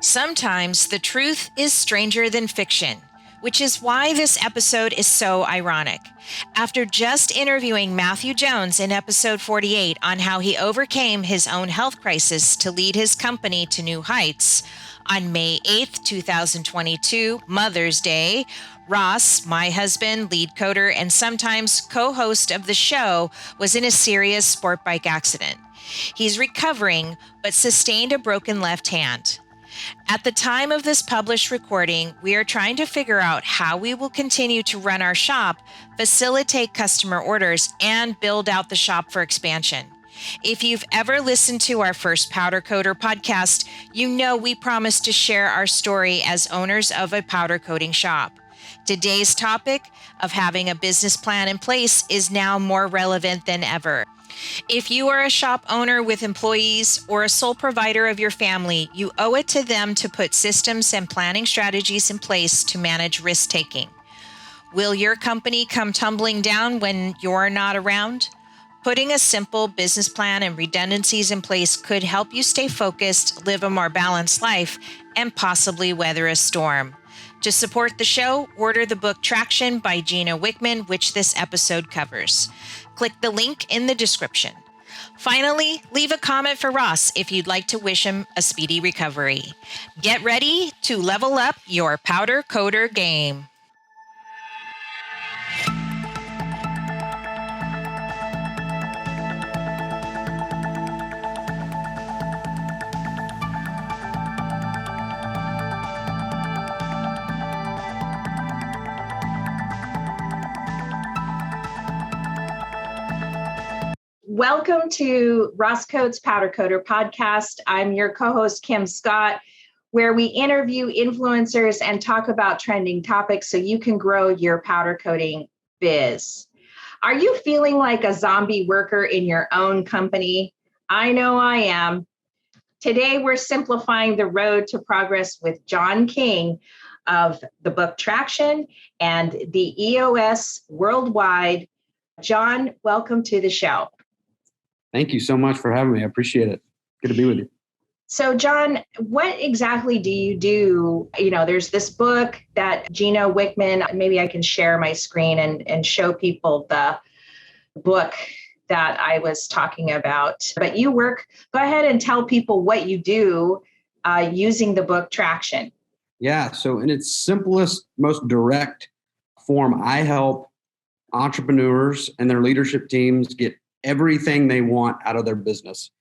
Sometimes the truth is stranger than fiction, which is why this episode is so ironic. After just interviewing Matthew Jones in episode 48 on how he overcame his own health crisis to lead his company to new heights, on May 8th, 2022, Mother's Day, Ross, my husband, lead coder, and sometimes co-host of the show, was in a serious sport bike accident. He's recovering, but sustained a broken left hand. At the time of this published recording, we are trying to figure out how we will continue to run our shop, facilitate customer orders, and build out the shop for expansion. If you've ever listened to our first Powder Coater podcast, you know we promised to share our story as owners of a powder coating shop. Today's topic of having a business plan in place is now more relevant than ever. If you are a shop owner with employees or a sole provider of your family, you owe it to them to put systems and planning strategies in place to manage risk-taking. Will your company come tumbling down when you're not around? Putting a simple business plan and redundancies in place could help you stay focused, live a more balanced life, and possibly weather a storm. To support the show, order the book Traction by Gino Wickman, which this episode covers. Click the link in the description. Finally, leave a comment for Ross if you'd like to wish him a speedy recovery. Get ready to level up your powder coater game. Welcome to Ross Coates Powder Coater podcast. I'm your co-host, Kim Scott, where we interview influencers and talk about trending topics so you can grow your powder coating biz. Are you feeling like a zombie worker in your own company? I know I am. Today, we're simplifying the road to progress with John King of the book Traction and the EOS Worldwide. John, welcome to the show. Thank you so much for having me. I appreciate it. Good to be with you. So, John, what exactly do you do? You know, there's this book that Gino Wickman, maybe I can share my screen and show people the book that I was talking about. But you work, go ahead and tell people what you do using the book Traction. Yeah. So in its simplest, most direct form, I help entrepreneurs and their leadership teams get everything they want out of their business.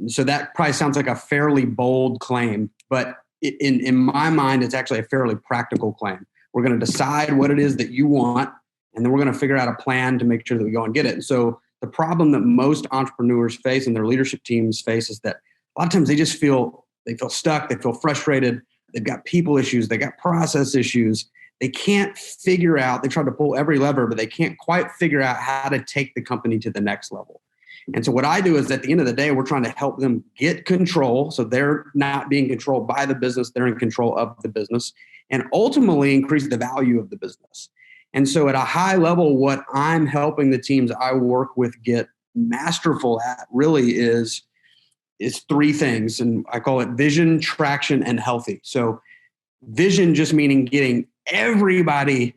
So that probably sounds like a fairly bold claim, but in my mind, it's actually a fairly practical claim. We're going to decide what it is that you want, and then we're going to figure out a plan to make sure that we go and get it. And so the problem that most entrepreneurs face and their leadership teams face is that a lot of times they feel stuck, they feel frustrated, they've got people issues, they got process issues. They can't figure out, they try to pull every lever, but they can't quite figure out how to take the company to the next level. And so what I do is at the end of the day, we're trying to help them get control. So they're not being controlled by the business, they're in control of the business, and ultimately increase the value of the business. And so at a high level, what I'm helping the teams I work with get masterful at really is three things. And I call it vision, traction, and healthy. So vision just meaning getting everybody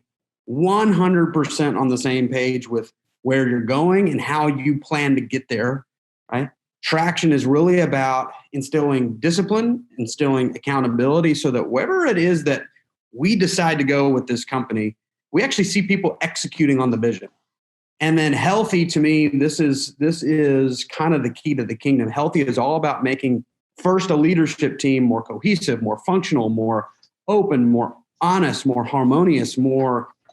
100% on the same page with where you're going and how you plan to get there, right? Traction is really about instilling discipline, instilling accountability so that wherever it is that we decide to go with this company, we actually see people executing on the vision. And then healthy, to me, this is kind of the key to the kingdom. Healthy is all about making first a leadership team more cohesive, more functional, more open, more honest, more harmonious,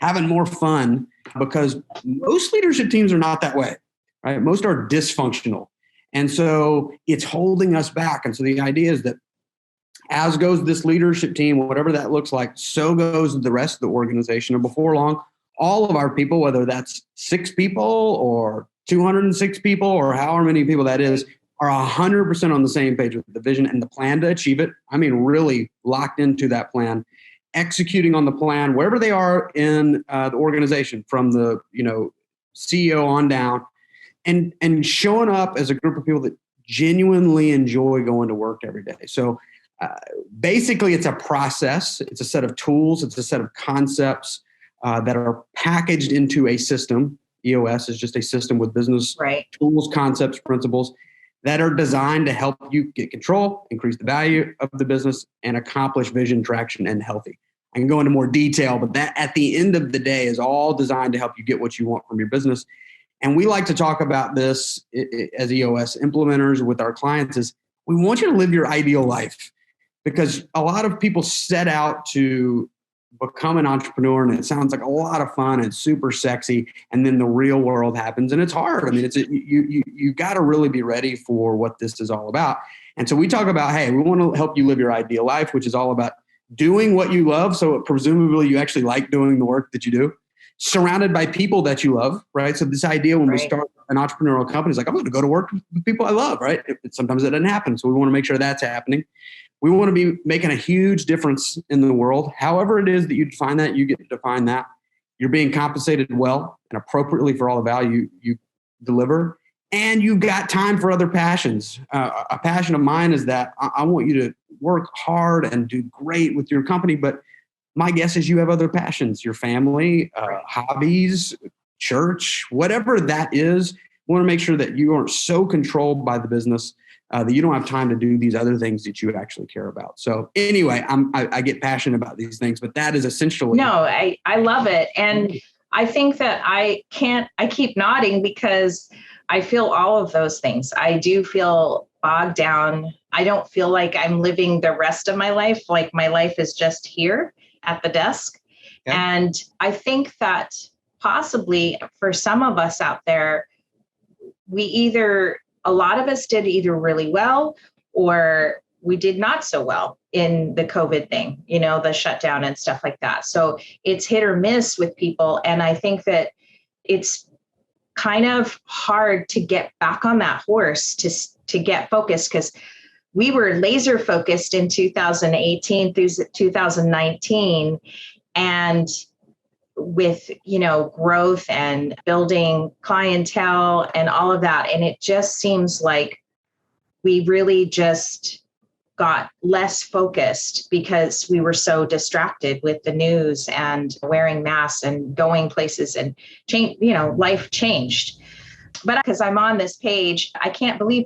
having more fun, because most leadership teams are not that way, right? Most are dysfunctional. And so it's holding us back. And so the idea is that as goes this leadership team, whatever that looks like, so goes the rest of the organization. And before long, all of our people, whether that's 6 people or 206 people or however many people that is, are 100% on the same page with the vision and the plan to achieve it. I mean, really locked into that plan, executing on the plan wherever they are in the organization, from the CEO on down, and showing up as a group of people that genuinely enjoy going to work every day. So Basically, it's a process. It's a set of tools. It's a set of concepts that are packaged into a system. EOS is just a system with business tools, concepts, principles that are designed to help you get control, increase the value of the business, and accomplish vision, traction, and healthy. I can go into more detail, but that at the end of the day is all designed to help you get what you want from your business. And we like to talk about this as EOS implementers with our clients is we want you to live your ideal life, because a lot of people set out to become an entrepreneur and it sounds like a lot of fun and super sexy. And then the real world happens and it's hard. I mean, you got to really be ready for what this is all about. And so we talk about, hey, we want to help you live your ideal life, which is all about doing what you love. So presumably you actually like doing the work that you do, surrounded by people that you love, right? So this idea when we start an entrepreneurial company is like, I'm going to go to work with people I love, right? Sometimes that doesn't happen. So we want to make sure that's happening. We want to be making a huge difference in the world. However it is that you define that, you get to define that. You're being compensated well and appropriately for all the value you deliver. And you've got time for other passions. A passion of mine is that I want you to work hard and do great with your company. But my guess is you have other passions, your family, hobbies, church, whatever that is. We want to make sure that you aren't so controlled by the business that you don't have time to do these other things that you actually care about. So anyway, I get passionate about these things, but that is essentially. No, I love it. And I think that I keep nodding because I feel all of those things. I do feel bogged down. I don't feel like I'm living the rest of my life. Like my life is just here at the desk. Okay. And I think that possibly for some of us out there, a lot of us did either really well or we did not so well in the COVID thing, the shutdown and stuff like that. So it's hit or miss with people. And I think that it's kind of hard to get back on that horse to get focused, because we were laser focused in 2018 through 2019. And with, growth and building clientele and all of that. And it just seems like we really just got less focused because we were so distracted with the news and wearing masks and going places and change, life changed. But because I'm on this page, I can't believe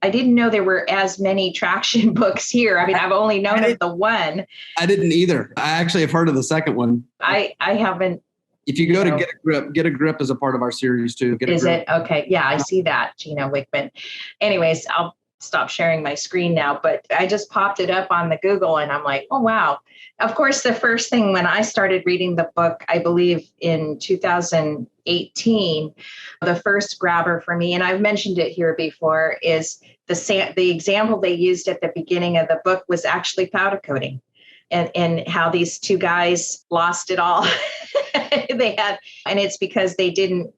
I didn't know there were as many traction books here. I mean, I've only known of the one. I didn't either. I actually have heard of the second one. I haven't. If you go to Get a Grip is a part of our series too. Is it? Okay. Yeah, I see that, Gina Wickman. Anyways, I'll stop sharing my screen now, but I just popped it up on the Google and I'm like, oh, wow. Of course, the first thing when I started reading the book, I believe in 2018, the first grabber for me, and I've mentioned it here before, is the example they used at the beginning of the book was actually powder coating and how these two guys lost it all. And it's because they didn't,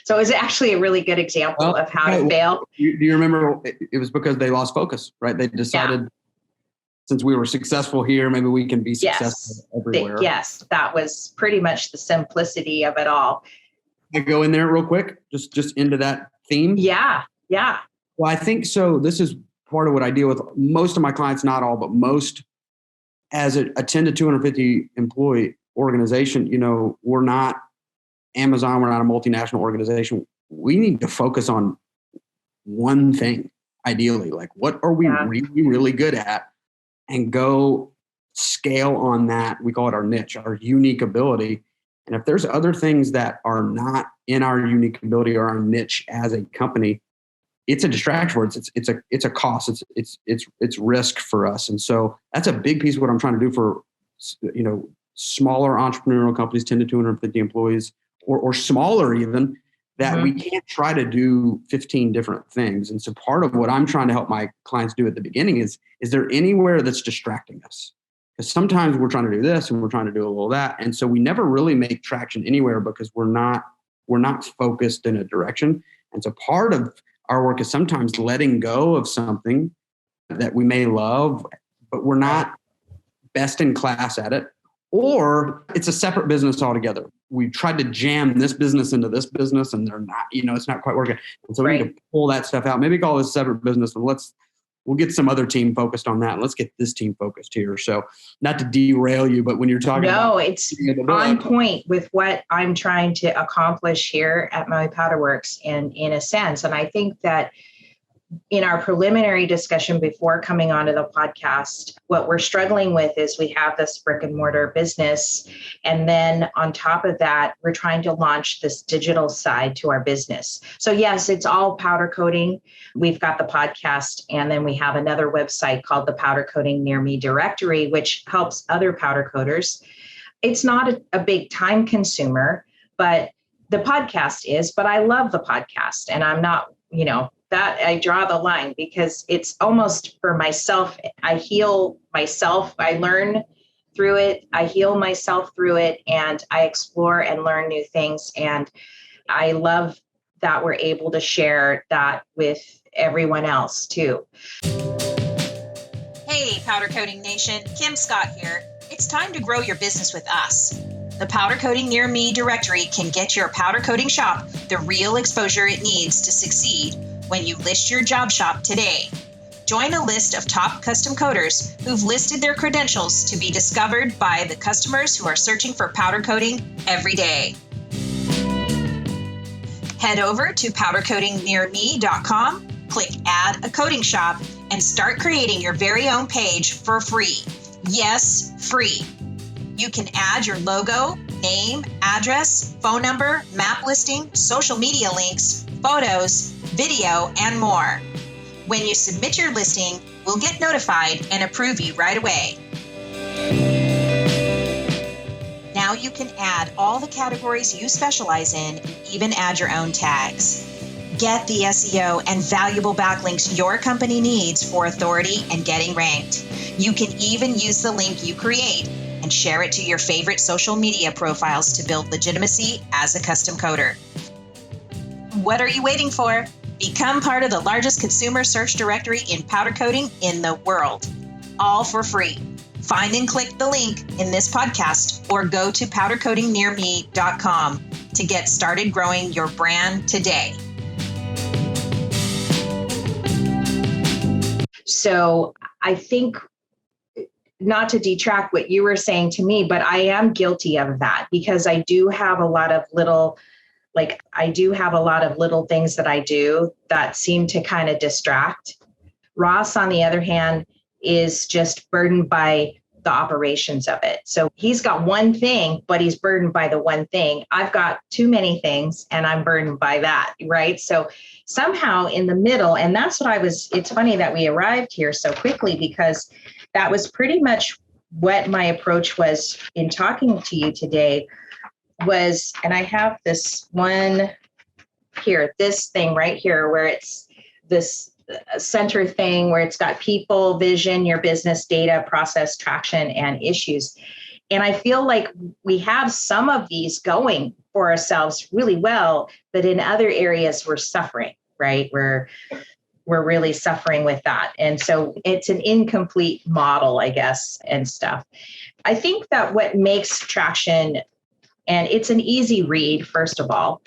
so it was actually a really good example of how to fail. Do you remember it was because they lost focus, right? They decided since we were successful here, maybe we can be successful everywhere. Yes, that was pretty much the simplicity of it all. I go in there real quick, just into that theme. Yeah. Well, I think so. This is part of what I deal with. Most of my clients, not all, but most, as a 10 to 250 employee organization, we're not Amazon. We're not a multinational organization. We need to focus on one thing, ideally. Like, what are we really, really good at? And go scale on that. We call it our niche, our unique ability. And if there's other things that are not in our unique ability or our niche as a company, it's a distraction. It's a cost. It's risk for us. And so that's a big piece of what I'm trying to do for, smaller entrepreneurial companies, 10 to 250 employees or smaller even, that we can't try to do 15 different things. And so part of what I'm trying to help my clients do at the beginning is there anywhere that's distracting us? Because sometimes we're trying to do this and we're trying to do a little of that. And so we never really make traction anywhere because we're not focused in a direction. And so part of our work is sometimes letting go of something that we may love, but we're not best in class at it, or it's a separate business altogether. We tried to jam this business into this business and they're not, it's not quite working. And so we need to pull that stuff out, maybe call this a separate business and let's we'll get some other team focused on that. Let's get this team focused here. So not to derail you, but when you're talking about it's on point with what I'm trying to accomplish here at Maui Powder Works in a sense. And I think that in our preliminary discussion before coming onto the podcast, what we're struggling with is we have this brick and mortar business. And then on top of that, we're trying to launch this digital side to our business. So yes, it's all powder coating. We've got the podcast, and then we have another website called the Powder Coating Near Me Directory, which helps other powder coaters. It's not a big time consumer, but the podcast is, but I love the podcast, and I'm not, that I draw the line because it's almost for myself. I heal myself. I learn through it. I heal myself through it, and I explore and learn new things. And I love that we're able to share that with everyone else too. Hey, Powder Coating Nation, Kim Scott here. It's time to grow your business with us. The Powder Coating Near Me directory can get your powder coating shop the real exposure it needs to succeed when you list your job shop today. Join a list of top custom coaters who've listed their credentials to be discovered by the customers who are searching for powder coating every day. Head over to powdercoatingnearme.com, click Add a Coating Shop, and start creating your very own page for free. Yes, free. You can add your logo, name, address, phone number, map listing, social media links, photos, video, and more. When you submit your listing, we'll get notified and approve you right away. Now you can add all the categories you specialize in and even add your own tags. Get the SEO and valuable backlinks your company needs for authority and getting ranked. You can even use the link you create and share it to your favorite social media profiles to build legitimacy as a custom coater. What are you waiting for? Become part of the largest consumer search directory in powder coating in the world, all for free. Find and click the link in this podcast or go to powdercoatingnearme.com to get started growing your brand today. So I think, not to detract what you were saying to me, but I am guilty of that because I do have a lot of little things that I do that seem to kind of distract. Ross, on the other hand, is just burdened by the operations of it. So he's got one thing, but he's burdened by the one thing. I've got too many things and I'm burdened by that, right? So somehow in the middle, and that's what it's funny that we arrived here so quickly because that was pretty much what my approach was in talking to you today was, and I have this one here, this thing right here, where it's this center thing where it's got people, vision, your business, data, process, traction, and issues. And I feel like we have some of these going for ourselves really well, but in other areas we're suffering, right? We're really suffering with that. And so it's an incomplete model, I guess, and stuff. I think that what makes traction, and it's an easy read, first of all,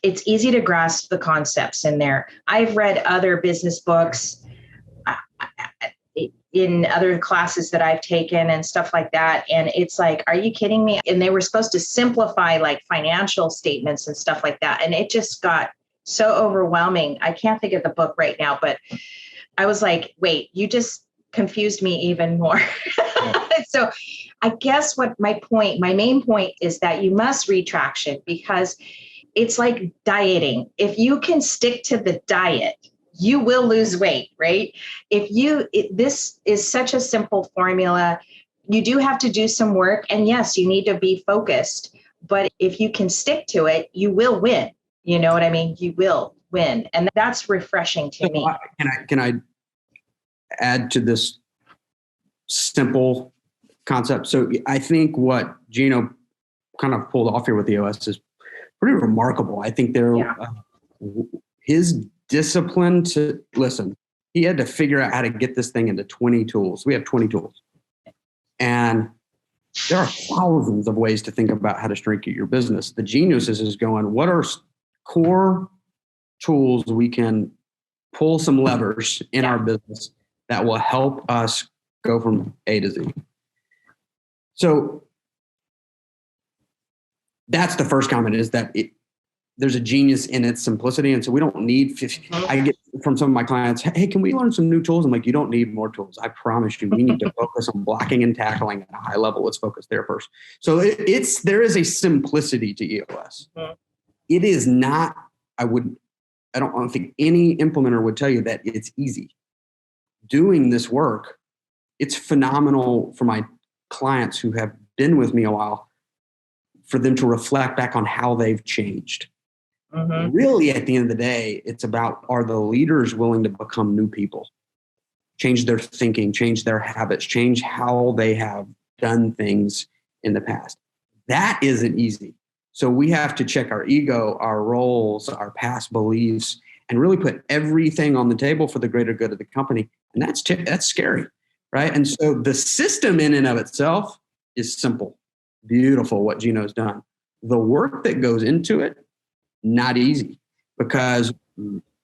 it's easy to grasp the concepts in there. I've read other business books in other classes that I've taken and stuff like that. And it's like, are you kidding me? And they were supposed to simplify like financial statements and stuff like that. And it just got so overwhelming. I can't think of the book right now, but I was like, wait, you just confused me even more. So I guess what my main point is that you must read traction because it's like dieting. If you can stick to the diet, you will lose weight, right? This is such a simple formula. You do have to do some work. And yes, you need to be focused. But if you can stick to it, you will win. You know what I mean? You will win. And that's refreshing to me. Can I add to this simple concept? So I think what Gino kind of pulled off here with the OS is pretty remarkable. I think his discipline to listen, he had to figure out how to get this thing into 20 tools. We have 20 tools. And there are thousands of ways to think about how to shrink your business. The genius is going, what are core tools we can pull some levers in our business that will help us go from A to Z. So that's the first comment, is that there's a genius in its simplicity. And so we don't need 50. I get from some of my clients, hey, can we learn some new tools? I'm like, you don't need more tools. I promise you, we need to focus on blocking and tackling at a high level. Let's focus there first. So there is a simplicity to EOS. It is not, I don't think any implementer would tell you that it's easy. Doing this work, it's phenomenal for my clients who have been with me a while, for them to reflect back on how they've changed. Really, at the end of the day, it's about, are the leaders willing to become new people, change their thinking, change their habits, change how they have done things in the past. That isn't easy. So we have to check our ego, our roles, our past beliefs, and really put everything on the table for the greater good of the company. And that's scary, right? And so the system in and of itself is simple, beautiful, what Gino's done. The work that goes into it, not easy, because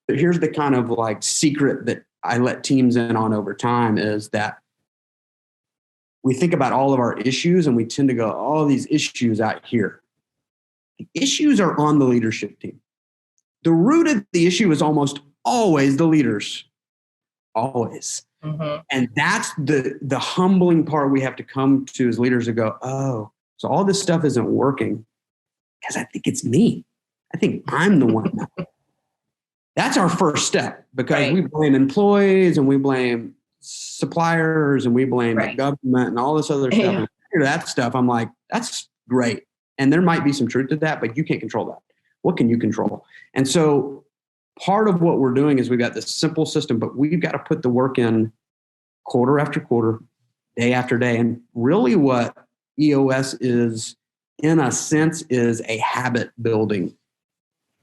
here's the kind of like secret that I let teams in on over time, is that we think about all of our issues and we tend to go, all these issues out here. The issues are on the leadership team. The root of the issue is almost always the leaders, always. And that's the humbling part we have to come to as leaders, to go, oh, so all this stuff isn't working because I think it's me. I think I'm the one. That's our first step, because we blame employees and we blame suppliers and we blame the government and all this other stuff. And that stuff, I'm like, that's great. And there might be some truth to that, but you can't control that. What can you control? And so part of what we're doing is we've got this simple system, but we've got to put the work in quarter after quarter, day after day. And really what EOS is, in a sense, is a habit building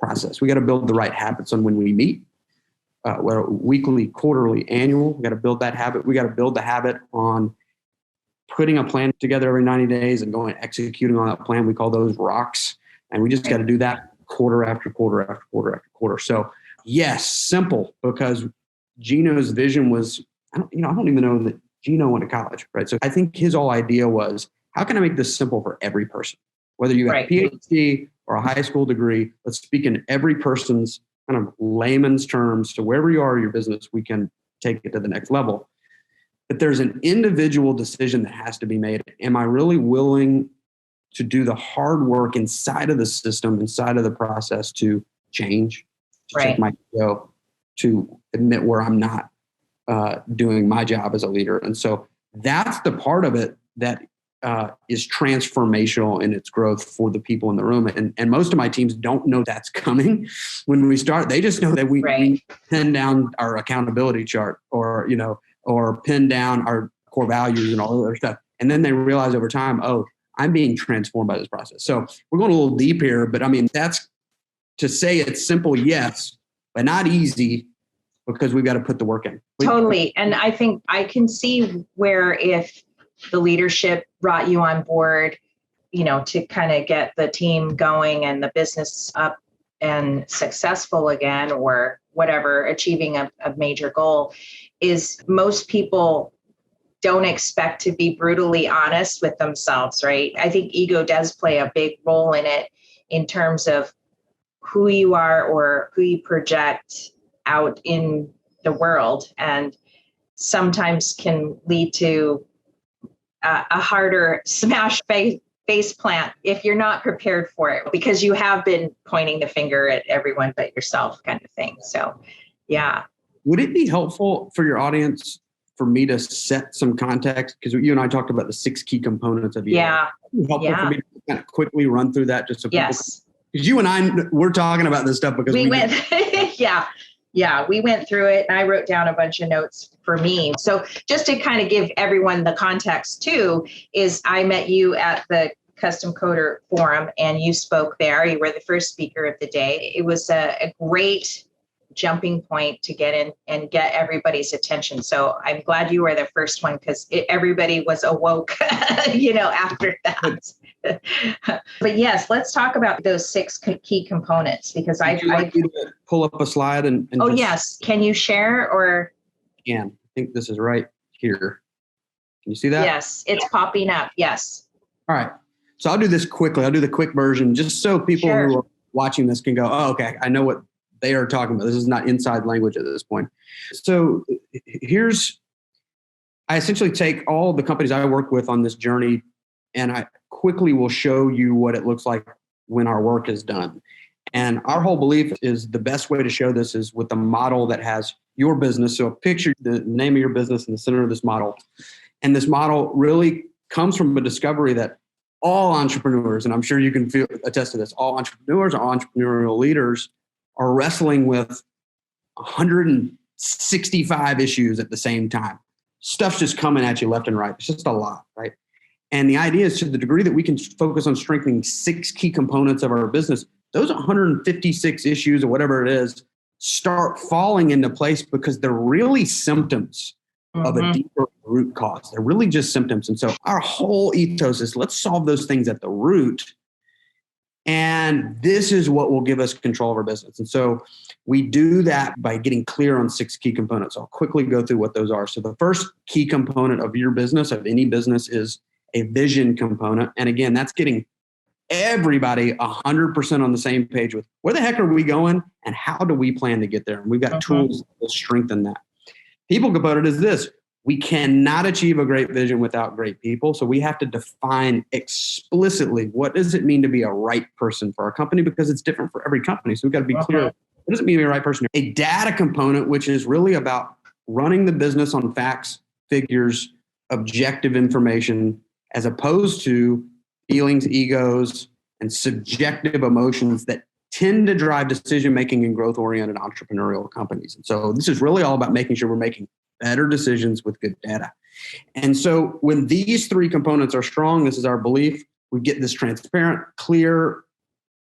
process. We got to build the right habits on when we meet, whether weekly, quarterly, annual. We got to build that habit. We got to build the habit on putting a plan together every 90 days and going executing on that plan. We call those rocks. And we just got to do that quarter after quarter after quarter after quarter. So yes, simple, because Gino's vision was, I don't even know that Gino went to college, right? So I think his whole idea was, how can I make this simple for every person? Whether you have a PhD or a high school degree, let's speak in every person's kind of layman's terms, to wherever you are in your business, we can take it to the next level. But there's an individual decision that has to be made. Am I really willing to do the hard work inside of the system, inside of the process, to change, to check my ego, to admit where I'm not doing my job as a leader? And so that's the part of it that is transformational in its growth for the people in the room. And most of my teams don't know that's coming when we start. They just know that we pin down our accountability chart, or pin down our core values and all that other stuff. And then they realize over time, oh, I'm being transformed by this process. So we're going a little deep here, but I mean, that's to say it's simple, yes, but not easy, because we've got to put the work in. Totally. And I think I can see where, if the leadership brought you on board, to kind of get the team going and the business up and successful again, or whatever, achieving a major goal, is most people don't expect to be brutally honest with themselves, right? I think ego does play a big role in it, in terms of who you are or who you project out in the world, and sometimes can lead to a harder smash face plant if you're not prepared for it, because you have been pointing the finger at everyone but yourself, kind of thing. So, yeah. Would it be helpful for your audience for me to set some context? Because you and I talked about the 6 key components of EOS. Yeah. Would it be helpful for me to kind of quickly run through that, just so people, yes, because you and I, we're talking about this stuff because we went we went through it. I wrote down a bunch of notes for me. So just to kind of give everyone the context too, is I met you at the Custom Coder Forum and you spoke there. You were the first speaker of the day. It was a great jumping point to get in and get everybody's attention. So I'm glad you were the first one, because everybody was awoke, after that. But yes, let's talk about those 6 key components, because Would you like me to pull up a slide and yes. Can you share, or? Can. think this is right here. Can you see that? Yes, it's popping up. Yes. All right. So I'll do this quickly. I'll do the quick version just so people who are watching this can go, oh, okay, I know what they are talking about. This is not inside language at this point. So I essentially take all the companies I work with on this journey, and I quickly will show you what it looks like when our work is done. And our whole belief is the best way to show this is with a model that has your business. So picture the name of your business in the center of this model. And this model really comes from a discovery that all entrepreneurs, and I'm sure you can attest to this, all entrepreneurs, all entrepreneurial leaders are wrestling with 165 issues at the same time. Stuff's just coming at you left and right. It's just a lot, right? And the idea is to the degree that we can focus on strengthening 6 key components of our business, those 156 issues or whatever it is start falling into place because they're really symptoms of a deeper root cause. They're really just symptoms. And so our whole ethos is let's solve those things at the root. And this is what will give us control of our business. And so we do that by getting clear on 6 key components. I'll quickly go through what those are. So the first key component of your business, of any business, is a vision component. And again, that's getting everybody 100% on the same page with where the heck are we going and how do we plan to get there? And we've got tools that will strengthen that. People component is this. We cannot achieve a great vision without great people. So we have to define explicitly what does it mean to be a right person for our company, because it's different for every company. So we've got to be clear. What does it mean to be a right person? A data component, which is really about running the business on facts, figures, objective information, as opposed to feelings, egos, and subjective emotions that tend to drive decision-making in growth-oriented entrepreneurial companies. And so this is really all about making sure we're making better decisions with good data. And so when these 3 components are strong, this is our belief, we get this transparent, clear,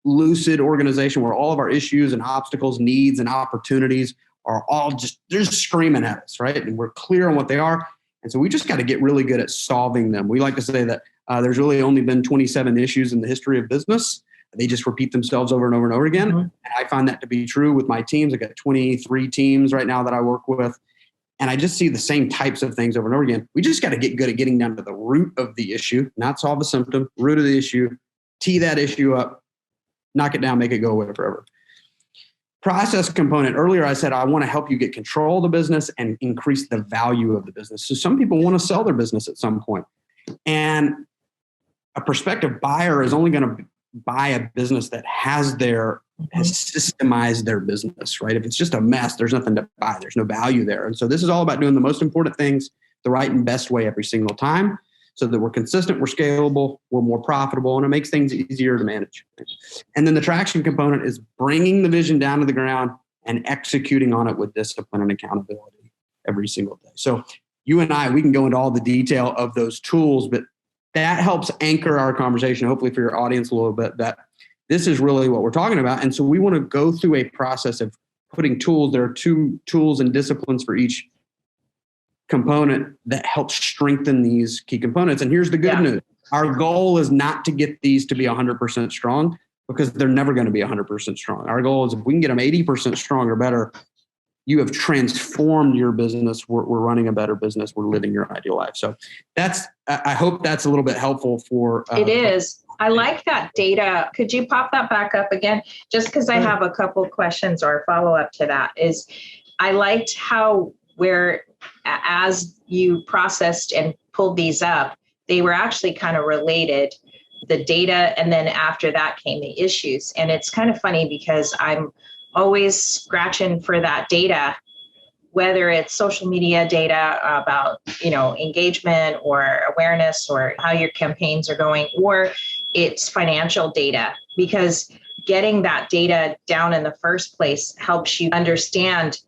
lucid organization where all of our issues and obstacles, needs, and opportunities are all they're just screaming at us, right? And we're clear on what they are. And so we just got to get really good at solving them. We like to say that there's really only been 27 issues in the history of business. They just repeat themselves over and over and over again. And I find that to be true with my teams. I've got 23 teams right now that I work with. And I just see the same types of things over and over again. We just got to get good at getting down to the root of the issue, not solve a symptom, root of the issue, tee that issue up, knock it down, make it go away forever. Process component. Earlier, I said, I want to help you get control of the business and increase the value of the business. So some people want to sell their business at some point. And a prospective buyer is only going to buy a business that has systemized their business, right? If it's just a mess, there's nothing to buy. There's no value there. And so this is all about doing the most important things the right and best way every single time so that we're consistent, we're scalable, we're more profitable, and it makes things easier to manage. And then the traction component is bringing the vision down to the ground and executing on it with discipline and accountability every single day. So you and I, we can go into all the detail of those tools, but that helps anchor our conversation, hopefully for your audience a little bit, that this is really what we're talking about. And so we want to go through a process of putting tools. There are 2 tools and disciplines for each component that help strengthen these key components. And here's the good news. Our goal is not to get these to be 100% strong because they're never going to be 100% strong. Our goal is if we can get them 80% strong or better, you have transformed your business. We're running a better business. We're living your ideal life. So I hope that's a little bit helpful for. It is. I like that data. Could you pop that back up again? Just because I have a couple questions or a follow-up to that is I liked how as you processed and pulled these up, they were actually kind of related, the data, and then after that came the issues. And it's kind of funny because I'm always scratching for that data, whether it's social media data about, engagement or awareness or how your campaigns are going, or it's financial data, because getting that data down in the first place helps you understand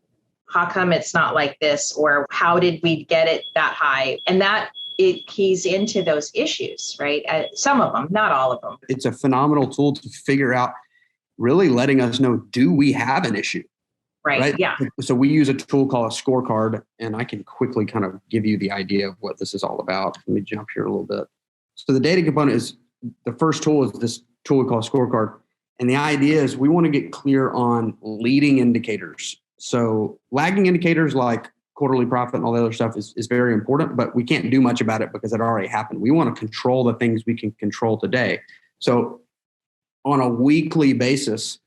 how come it's not like this, or how did we get it that high? And that it keys into those issues, right? Some of them, not all of them. It's a phenomenal tool to figure out, really letting us know, do we have an issue? Right. Yeah. So we use a tool called a scorecard, and I can quickly kind of give you the idea of what this is all about. Let me jump here a little bit. So the data component is, the first tool is this tool we call a scorecard. And the idea is we want to get clear on leading indicators. So lagging indicators like quarterly profit and all the other stuff is very important, but we can't do much about it because it already happened. We want to control the things we can control today. So on a weekly basis,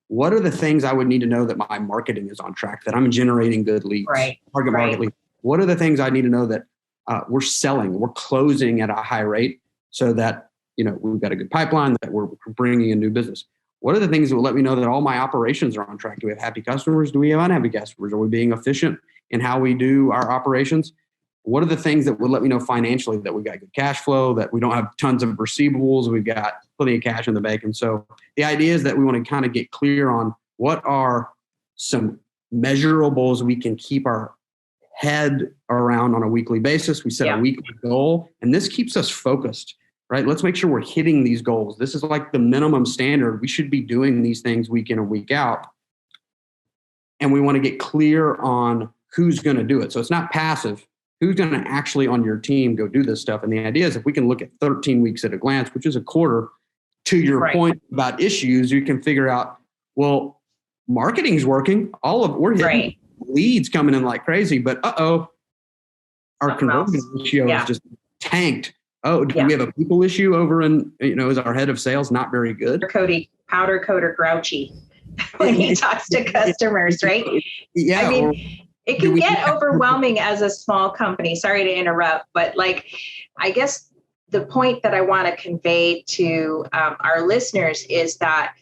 what are the things I would need to know that my marketing is on track, that I'm generating good leads, target market leads? What are the things I need to know that we're selling, we're closing at a high rate so that, we've got a good pipeline, that we're bringing in new business? What are the things that will let me know that all my operations are on track? Do we have happy customers? Do we have unhappy customers? Are we being efficient in how we do our operations? What are the things that would let me know financially that we've got good cash flow, that we don't have tons of receivables, we've got plenty of cash in the bank? And so the idea is that we want to kind of get clear on what are some measurables we can keep our head around on a weekly basis. We set a weekly goal, and this keeps us focused. Right? Let's make sure we're hitting these goals. This is like the minimum standard. We should be doing these things week in and week out. And we want to get clear on who's going to do it. So it's not passive. Who's going to actually on your team go do this stuff? And the idea is if we can look at 13 weeks at a glance, which is a quarter, to your point about issues, you can figure out, well, marketing's working. We're hitting leads coming in like crazy, but our conversion ratio is just tanked. Oh, do we have a people issue over in, is our head of sales not very good? Powder coater grouchy when he talks to customers, right? Yeah. I mean, it can get overwhelming as a small company. Sorry to interrupt, but I guess the point that I want to convey to our listeners is that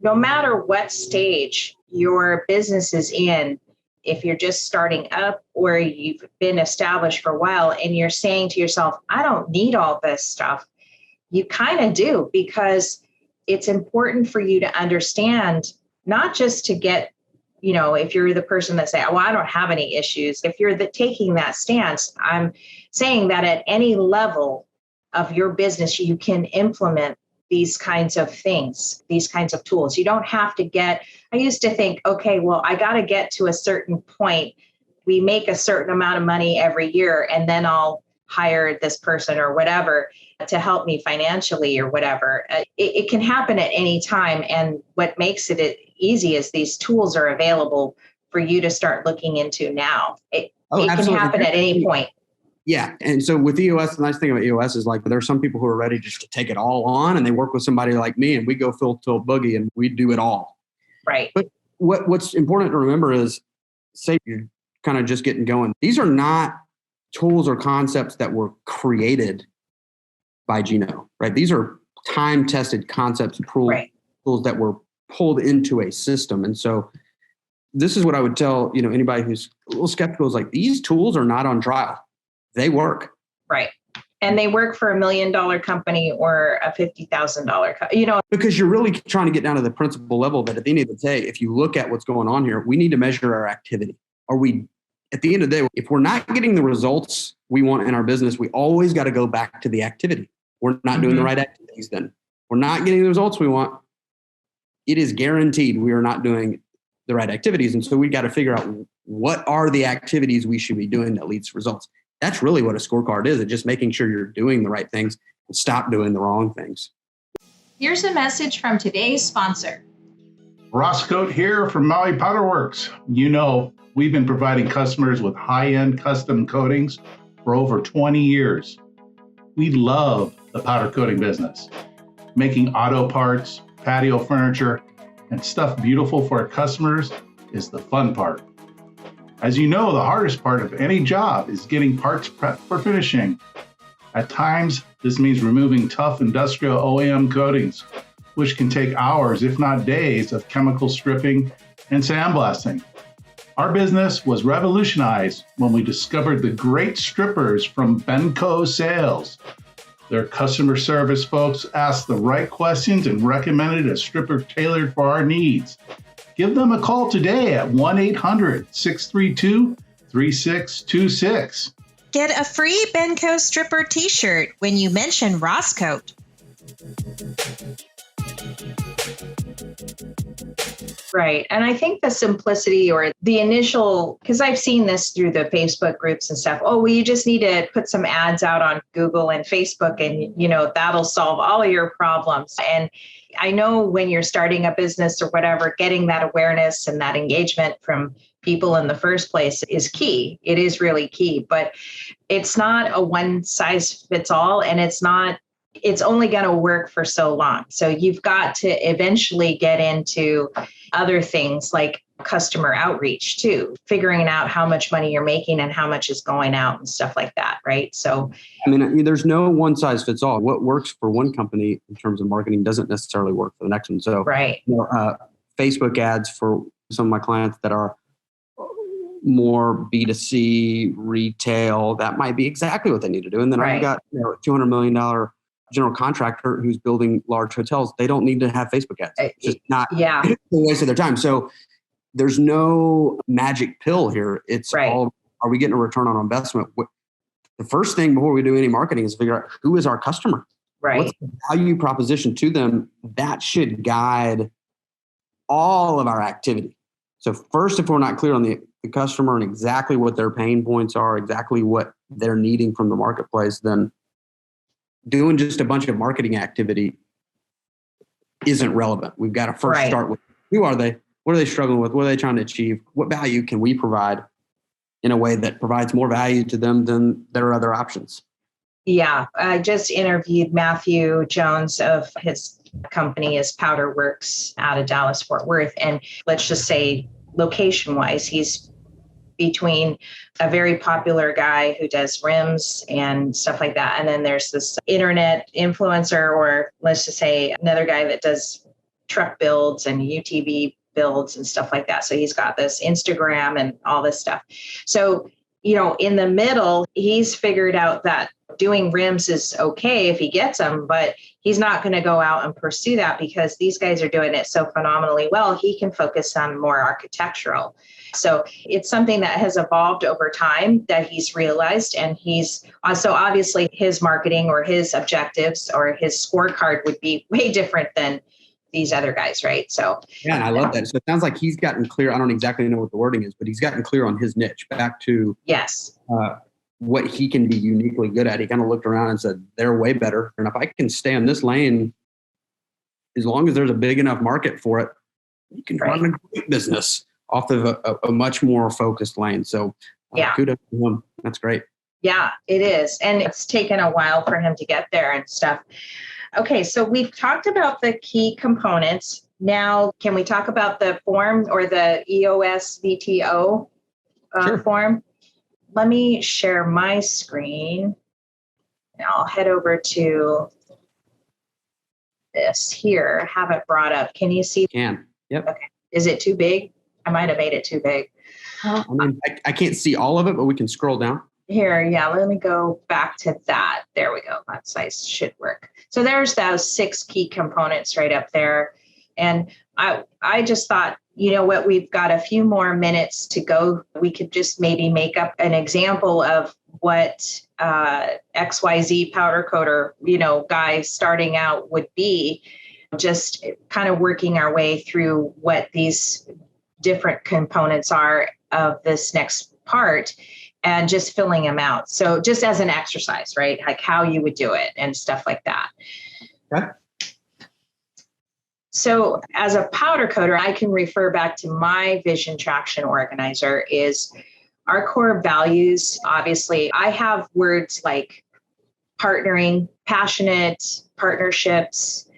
no matter what stage your business is in, if you're just starting up or you've been established for a while and you're saying to yourself, I don't need all this stuff, you kind of do, because it's important for you to understand, not just to get, if you're the person that say, well, I don't have any issues. If you're taking that stance, I'm saying that at any level of your business, you can implement these kinds of things, these kinds of tools. You don't have to I used to think, okay, well, I got to get to a certain point. We make a certain amount of money every year, and then I'll hire this person or whatever to help me financially or whatever. It can happen at any time. And what makes it easy is these tools are available for you to start looking into now. It can happen at any point. Yeah. And so with EOS, the nice thing about EOS is there are some people who are ready just to take it all on, and they work with somebody like me, and we go full tilt boogie and we do it all. Right. But what's important to remember is, say you're kind of just getting going, these are not tools or concepts that were created by Gino, right? These are time-tested concepts, tools that were pulled into a system. And so this is what I would tell, anybody who's a little skeptical is these tools are not on trial. They work. Right. And they work for $1 million company or a $50,000, Because you're really trying to get down to the principal level that at the end of the day, if you look at what's going on here, we need to measure our activity. At the end of the day, if we're not getting the results we want in our business, we always got to go back to the activity. We're not doing the right activities then. We're not getting the results we want. It is guaranteed we are not doing the right activities. And so we got to figure out what are the activities we should be doing that leads to results. That's really what a scorecard is. It's just making sure you're doing the right things and stop doing the wrong things. Here's a message from today's sponsor. Roscoe here from Maui Powder Works. We've been providing customers with high-end custom coatings for over 20 years. We love the powder coating business. Making auto parts, patio furniture, and stuff beautiful for our customers is the fun part. As you know, the hardest part of any job is getting parts prepped for finishing. At times, this means removing tough industrial OEM coatings, which can take hours, if not days, of chemical stripping and sandblasting. Our business was revolutionized when we discovered the great strippers from Benco Sales. Their customer service folks asked the right questions and recommended a stripper tailored for our needs. Give them a call today at 1-800-632-3626. Get a free Benco stripper t-shirt when you mention Roscoe. Right. And I think the simplicity or the initial, because I've seen this through the Facebook groups and stuff. Oh, well, you just need to put some ads out on Google and Facebook and, that'll solve all of your problems. And I know when you're starting a business or whatever, getting that awareness and that engagement from people in the first place is key. It is really key, but it's not a one size fits all, and it's only going to work for so long. So you've got to eventually get into other things like customer outreach too, figuring out how much money you're making and how much is going out and stuff like that. Right. So, I mean, there's no one size fits all. What works for one company in terms of marketing doesn't necessarily work for the next one. So, right. Facebook ads for some of my clients that are more B2C retail, that might be exactly what they need to do. And then I've got a $200 million general contractor who's building large hotels. They don't need to have Facebook ads. It's just not a waste of their time. So there's no magic pill here. It's all, are we getting a return on investment? The first thing before we do any marketing is figure out who is our customer. Right. What's the value proposition to them? That should guide all of our activity. So first, if we're not clear on the customer and exactly what their pain points are, exactly what they're needing from the marketplace, then doing just a bunch of marketing activity isn't relevant. We've got to first start with who are they? What are they struggling with? What are they trying to achieve? What value can we provide in a way that provides more value to them than their other options? Yeah, I just interviewed Matthew Jones of his company is Powder Works out of Dallas, Fort Worth. And let's just say location wise, he's between a very popular guy who does rims and stuff like that. And then there's this internet influencer, or let's just say another guy that does truck builds and UTV builds and stuff like that. So he's got this Instagram and all this stuff. So, in the middle, he's figured out that doing rims is okay if he gets them, but he's not going to go out and pursue that because these guys are doing it so phenomenally well. He can focus on more architectural. So it's something that has evolved over time that he's realized. And he's also, obviously, his marketing or his objectives or his scorecard would be way different than these other guys, right? So yeah, and I love that. So it sounds like he's gotten clear. I don't exactly know what the wording is, but he's gotten clear on his niche. Back to what he can be uniquely good at. He kind of looked around and said, "They're way better, and if I can stay in this lane, as long as there's a big enough market for it, you can run a great business off of a much more focused lane." So kudos to him. That's great. Yeah, it is, and it's taken a while for him to get there and stuff. Okay, so we've talked about the key components. Now, can we talk about the form or the EOS VTO form? Let me share my screen. And I'll head over to this here. Have it brought up. Can you see? Can. Yep. Okay. Is it too big? I might have made it too big. I mean, I can't see all of it, but we can scroll down. Here, let me go back to that. There we go. That size should work. So there's those 6 key components right up there. And I just thought, what, we've got a few more minutes to go. We could just maybe make up an example of what XYZ powder coater, guy starting out would be, just kind of working our way through what these different components are of this next part and just filling them out. So just as an exercise, right? Like how you would do it and stuff like that. Okay. So as a powder coater, I can refer back to my vision traction organizer is our core values. Obviously, I have words like partnering, passionate, partnerships.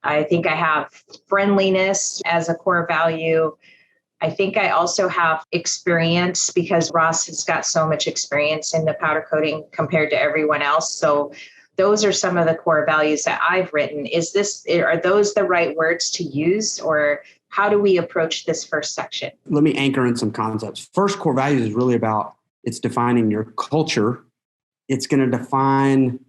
I think I have friendliness as a core value. I think I also have experience because Ross has got so much experience in the powder coating compared to everyone else. So those are some of the core values that I've written. Are those the right words to use, or how do we approach this first section? Let me anchor in some concepts. First, core values is really about, it's defining your culture. It's going to define,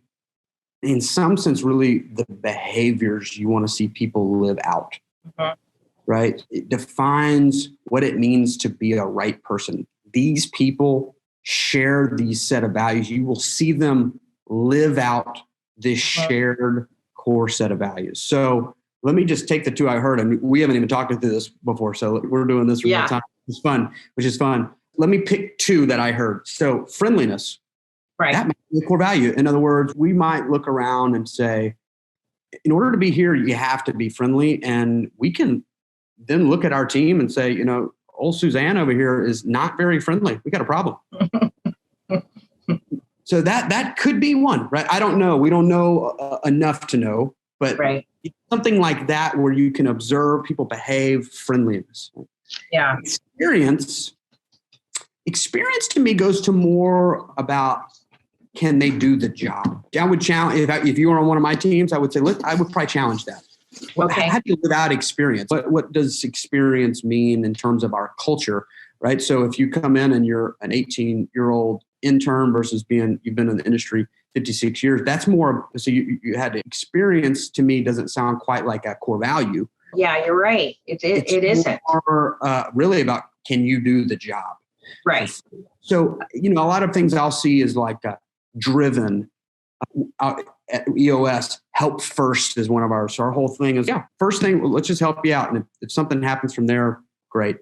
in some sense, really the behaviors you want to see people live out. Mm-hmm. Right? It defines what it means to be a right person. These people share these set of values. You will see them live out this shared core set of values. So let me just take the 2 I heard, and we haven't even talked through this before, so we're doing this real time. It's fun, which is fun. Let me pick 2 that I heard. So friendliness, that might be a core value. In other words, we might look around and say, in order to be here, you have to be friendly, and we can then look at our team and say, old Suzanne over here is not very friendly. We got a problem. So that could be one, right? I don't know. We don't know enough to know, but right. Something like that where you can observe people behave, friendliness. Yeah. Experience to me goes to more about, can they do the job? I would challenge, if you were on one of my teams, I would say, I would probably challenge that. Okay. How do you live out experience? What does experience mean in terms of our culture, right? So if you come in and you're an 18-year-old intern versus you've been in the industry 56 years, that's more, so you had experience, to me, doesn't sound quite like a core value. Yeah, you're right. It isn't. More, really about, can you do the job? Right. So, a lot of things I'll see is like driven. At EOS, help first is one of ours. So our whole thing is, first thing, let's just help you out. And if something happens from there, great.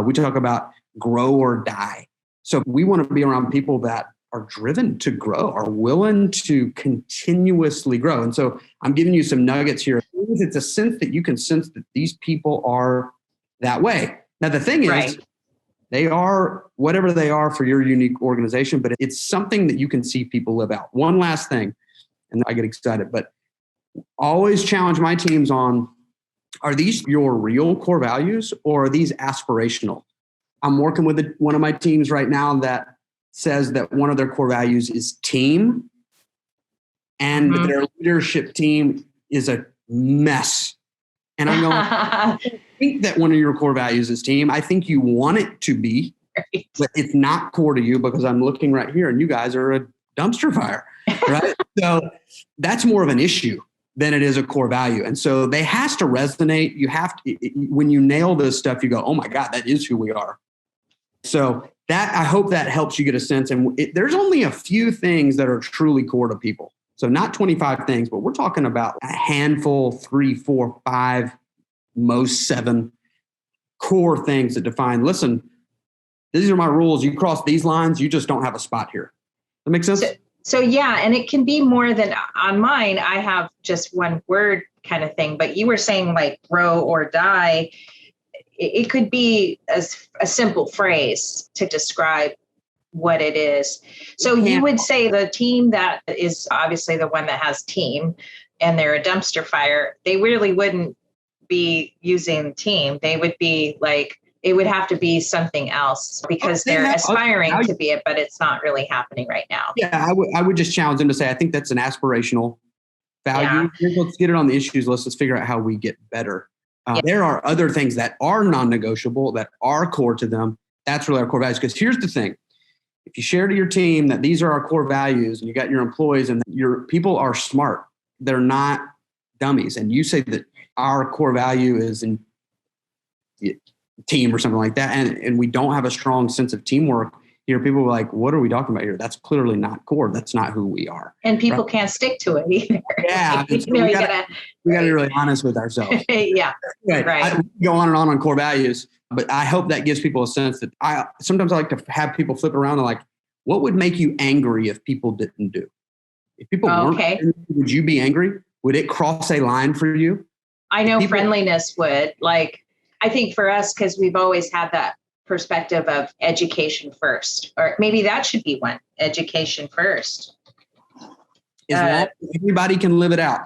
We talk about grow or die. So we want to be around people that are driven to grow, are willing to continuously grow. And so I'm giving you some nuggets here. It's a sense that you can sense that these people are that way. Now, the thing is, they are whatever they are for your unique organization, but it's something that you can see people live out. One last thing, and I get excited, but always challenge my teams on, are these your real core values or are these aspirational? I'm working with one of my teams right now that says that one of their core values is team, and their leadership team is a mess. And I'm going, I think that one of your core values is team. I think you want it to be, but it's not core to you, because I'm looking right here and you guys are a dumpster fire, right? So that's more of an issue than it is a core value. And so they has to resonate. You have to, when you nail this stuff, you go, oh my God, that is who we are. So I hope that helps you get a sense. And there's only a few things that are truly core to people. So not 25 things, but we're talking about a handful, 3, 4, 5, most 7 core things that define, listen, these are my rules. You cross these lines, you just don't have a spot here. That make sense? So yeah, and it can be more than on mine. I have just one word kind of thing, but you were saying like grow or die. It could be a simple phrase to describe what it is. So you would say the team that is obviously the one that has team and they're a dumpster fire, they really wouldn't be using team. They would be like, it would have to be something else because they're aspiring to be it, but it's not really happening right now. Yeah, I would just challenge them to say, I think that's an aspirational value. Yeah. Let's get it on the issues list. Let's figure out how we get better. There are other things that are non-negotiable, that are core to them. That's really our core values. Because here's the thing. If you share to your team that these are our core values and you got your employees and your people are smart, they're not dummies. And you say that our core value is in team or something like that. And we don't have a strong sense of teamwork. People are like, what are we talking about here? That's clearly not core. That's not who we are. And people can't stick to it either. Yeah. we got to be really honest with ourselves. Yeah. Right. We go on and on core values, but I hope that gives people a sense that sometimes I like to have people flip around and like, what would make you angry if people didn't do? If people weren't angry, would you be angry? Would it cross a line for you? I know friendliness would. Like, I think for us, because we've always had that perspective of education first, or maybe that should be one, education first. As long as everybody can live it out.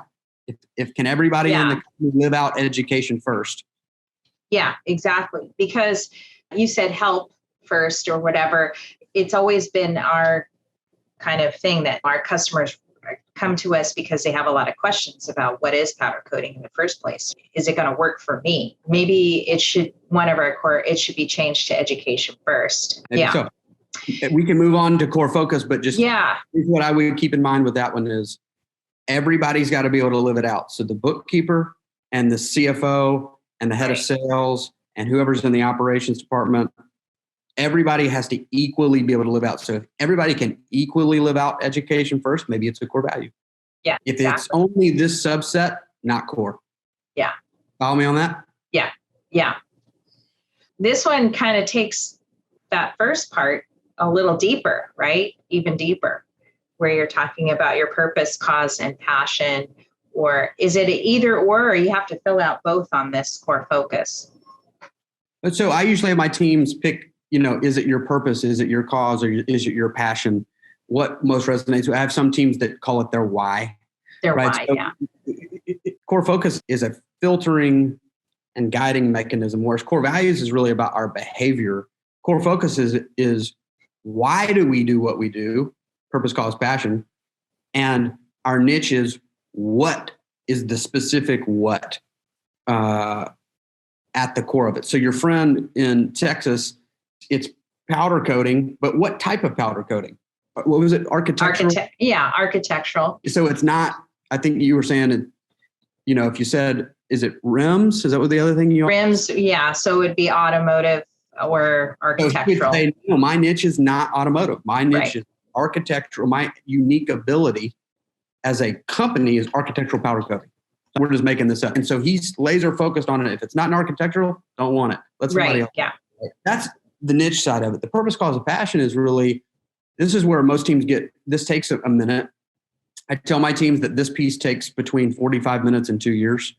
If can everybody in the company live out education first? Yeah, exactly. Because you said help first or whatever. It's always been our kind of thing that our customers come to us because they have a lot of questions about what is powder coating in the first place. Is it going to work for me? Maybe it should, one of our core, it should be changed to education first. Maybe so. We can move on to core focus, but just what I would keep in mind with that one is everybody's got to be able to live it out. So the bookkeeper and the CFO and the head of sales and whoever's in the operations department, everybody has to equally be able to live out. So if everybody can equally live out education first, maybe it's a core value. Yeah. If it's only this subset, not core. Yeah. Follow me on that? Yeah. Yeah. This one kind of takes that first part a little deeper, right? Even deeper, where you're talking about your purpose, cause, and passion. Or is it either or you have to fill out both on this core focus? So I usually have my teams pick, is it your purpose? Is it your cause? Or is it your passion? What most resonates? I have some teams that call it their why. Their Right. why, So yeah. Core focus is a filtering and guiding mechanism, whereas core values is really about our behavior. Core focus is why do we do what we do? Purpose, cause, passion. And our niche is what is the specific what at the core of it. So your friend in Texas, it's powder coating, but what type of powder coating? What was it? Architectural? Architectural. So it's not, I think you were saying, if you said, is it rims? Is that what the other thing you rims? Yeah. So it would be automotive or architectural. So no, my niche is not automotive. My niche is architectural. My unique ability as a company is architectural powder coating. So we're just making this up. And so he's laser focused on it. If it's not an architectural, don't want it. Let somebody else. Yeah. That's the niche side of it. The purpose, cause, and passion is really, this is where most teams get, this takes a minute. I tell my teams that this piece takes between 45 minutes and 2 years.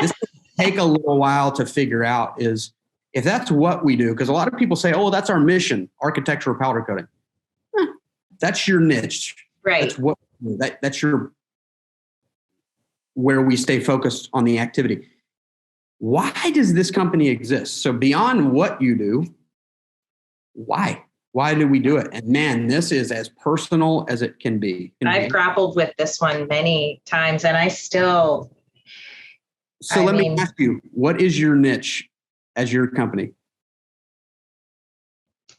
This take a little while to figure out is if that's what we do, because a lot of people say, oh, that's our mission, architectural powder coating. That's your niche. Right. That's what that's your where we stay focused on the activity. Why does this company exist? So beyond what you do, why? Why do we do it? And man, this is as personal as it can be. I've grappled with this one many times and I still. So let me ask you, what is your niche as your company?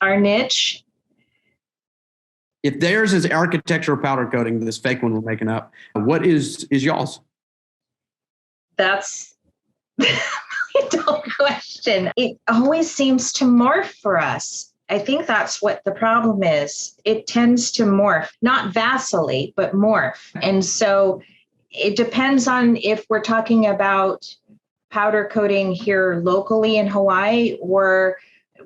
Our niche. If theirs is architectural powder coating, this fake one we're making up, what is y'all's? That's a dumb question. It always seems to morph for us. I think that's what the problem is. It tends to morph, not vacillate, but morph. And so it depends on if we're talking about powder coating here locally in Hawaii or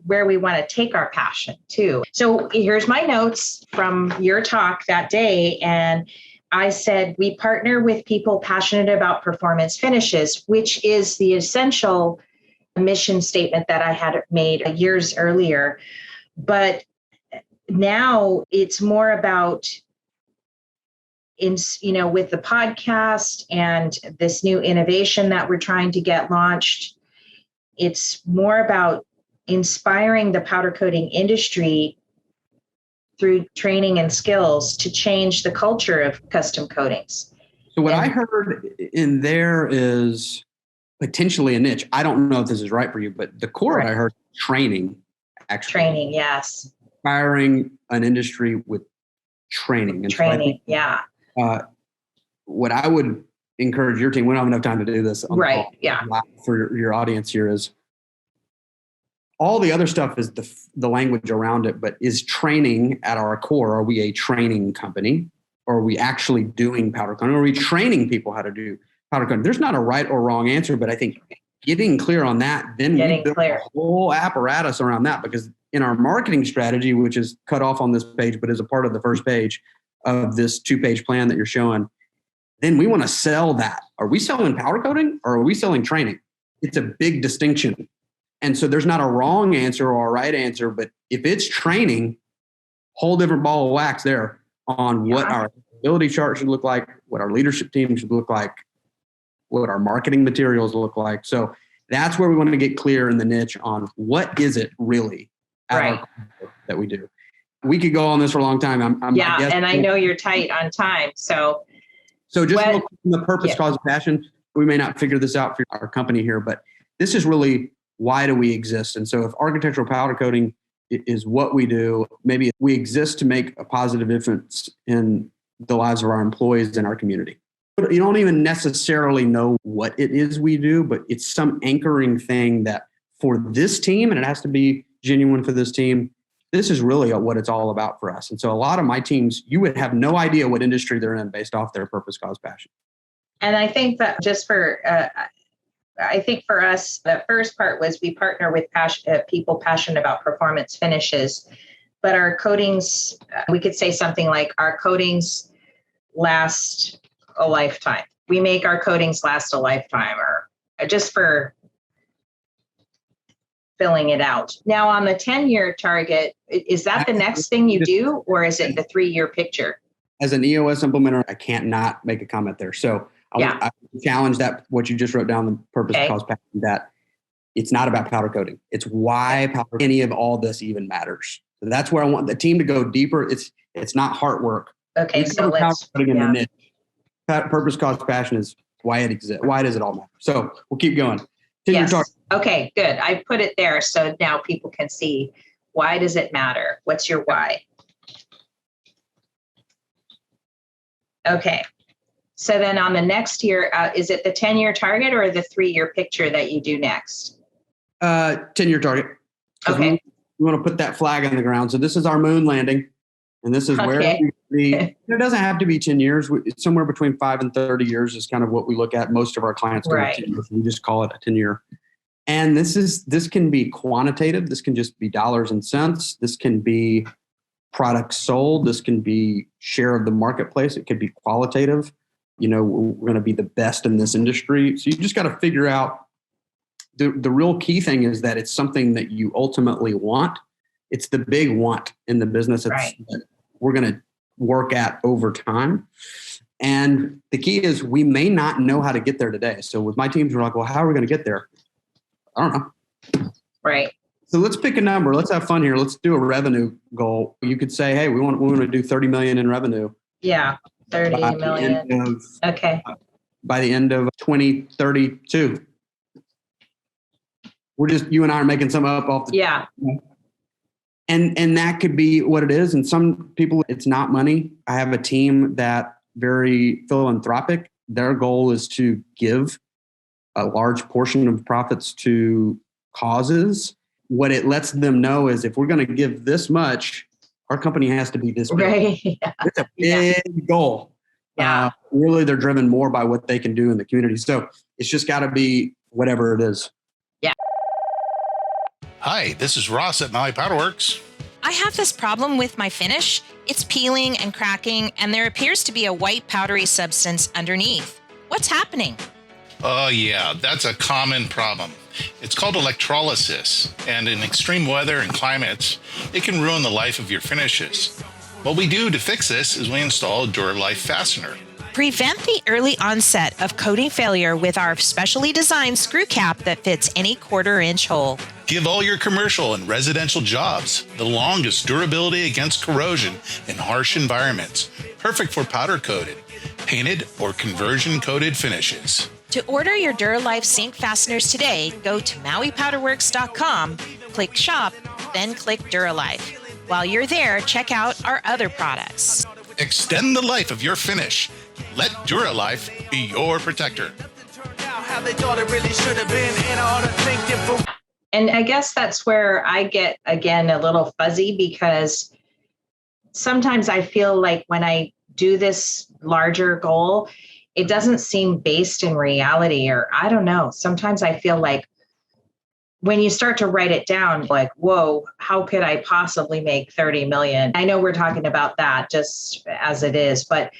where we want to take our passion to. So here's my notes from your talk that day. And I said, we partner with people passionate about performance finishes, which is the essential mission statement that I had made years earlier. But now it's more about, with the podcast and this new innovation that we're trying to get launched, it's more about inspiring the powder coating industry through training and skills to change the culture of custom coatings. So what I heard in there is potentially a niche. I don't know if this is right for you, but the core I heard training. Actually, training, yes. Inspiring an industry with training. And training, what I would encourage your team, we don't have enough time to do this. For your audience here is all the other stuff is the language around it, but is training at our core? Are we a training company? Or are we actually doing powder coating? Are we training people how to do powder coating? There's not a right or wrong answer, but I think getting clear on that, then we build a whole apparatus around that, because in our marketing strategy, which is cut off on this page, but is a part of the first page of this 2-page plan that you're showing, then we want to sell that. Are we selling powder coating or are we selling training? It's a big distinction. And so there's not a wrong answer or a right answer, but if it's training, whole different ball of wax there on what our ability chart should look like, what our leadership team should look like, what our marketing materials look like. So that's where we want to get clear in the niche on what is it really that we do. We could go on this for a long time. And I know you're tight on time. So just real quick, the purpose, cause, and passion. We may not figure this out for our company here, but this is really why do we exist? And so if architectural powder coating is what we do, maybe we exist to make a positive difference in the lives of our employees and our community. But you don't even necessarily know what it is we do, but it's some anchoring thing that for this team, and it has to be genuine for this team, this is really what it's all about for us. And so a lot of my teams, you would have no idea what industry they're in based off their purpose, cause, passion. And I think that I think for us, the first part was we partner with people passionate about performance finishes, but our coatings, we could say something like our coatings last a lifetime. We make our coatings last a lifetime, or just for filling it out. Now on the 10-year target, is that the next thing you do, or is it the 3-year picture? As an EOS implementer, I can't not make a comment there. So I challenge that, what you just wrote down, the purpose, cause, passion, that it's not about powder coating. It's why any of all this even matters. So that's where I want the team to go deeper. It's not heart work. Okay, so let's putting in the niche. Purpose, cause, passion is why it exists. Why does it all matter? So we'll keep going. Yes. Okay, good. I put it there so now people can see, why does it matter? What's your why? Okay. So then on the next year, is it the 10-year target or the 3-year picture that you do next? 10-year target. Okay. We want to put that flag on the ground. So this is our moon landing, and this is where it doesn't have to be 10 years. It's somewhere between 5 and 30 years is kind of what we look at. Most of our clients do 10 years. We just call it a 10-year. And this can be quantitative. This can just be dollars and cents. This can be products sold. This can be share of the marketplace. It could be qualitative. We're going to be the best in this industry. So you just got to figure out the real key thing is that it's something that you ultimately want. It's the big want in the business. That we're going to work at over time. And the key is we may not know how to get there today. So with my teams, we're like, well, how are we going to get there? I don't know. Right. So let's pick a number. Let's have fun here. Let's do a revenue goal. You could say, hey, we want to do 30 million in revenue. Yeah. 30 million. By the end of 2032. You and I are making some up off the. Yeah. And that could be what it is. And some people, it's not money. I have a team that very philanthropic. Their goal is to give a large portion of profits to causes. What it lets them know is if we're going to give this much, our company has to be this big. Right. Yeah. It's a big goal. Yeah. Really, they're driven more by what they can do in the community. So it's just got to be whatever it is. Yeah. Hi, this is Ross at Maui Powder Works. I have this problem with my finish. It's peeling and cracking, and there appears to be a white powdery substance underneath. What's happening? Oh, yeah, that's a common problem. It's called electrolysis, and in extreme weather and climates, it can ruin the life of your finishes. What we do to fix this is we install a DuraLife fastener. Prevent the early onset of coating failure with our specially designed screw cap that fits any 1/4-inch hole. Give all your commercial and residential jobs the longest durability against corrosion in harsh environments, perfect for powder-coated, painted, or conversion-coated finishes. To order your DuraLife sink fasteners today, go to MauiPowderworks.com, click Shop, then click DuraLife. While you're there, check out our other products. Extend the life of your finish. Let DuraLife be your protector. And I guess that's where I get, again, a little fuzzy, because sometimes I feel like when I do this larger goal, it doesn't seem based in reality, or I don't know. Sometimes I feel like when you start to write it down, like, whoa, how could I possibly make 30 million? I know we're talking about that just as it is, but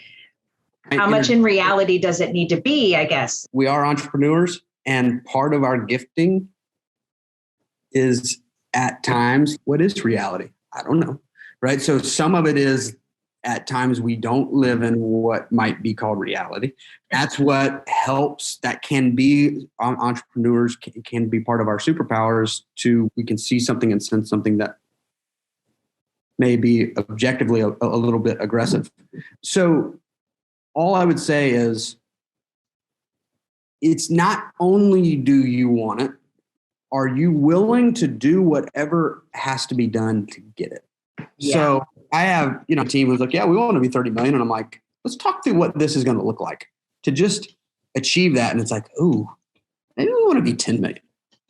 how much in reality does it need to be, I guess? We are entrepreneurs, and part of our gifting is at times, what is reality? I don't know, right? So some of it is at times we don't live in what might be called reality. That's what helps. That can be, entrepreneurs can be part of our superpowers we can see something and sense something that may be objectively a little bit aggressive. So all I would say is it's not only do you want it, are you willing to do whatever has to be done to get it? Yeah. So I have, a team who's like, yeah, we want to be 30 million. And I'm like, let's talk through what this is going to look like to just achieve that. And it's like, ooh, maybe we want to be 10 million.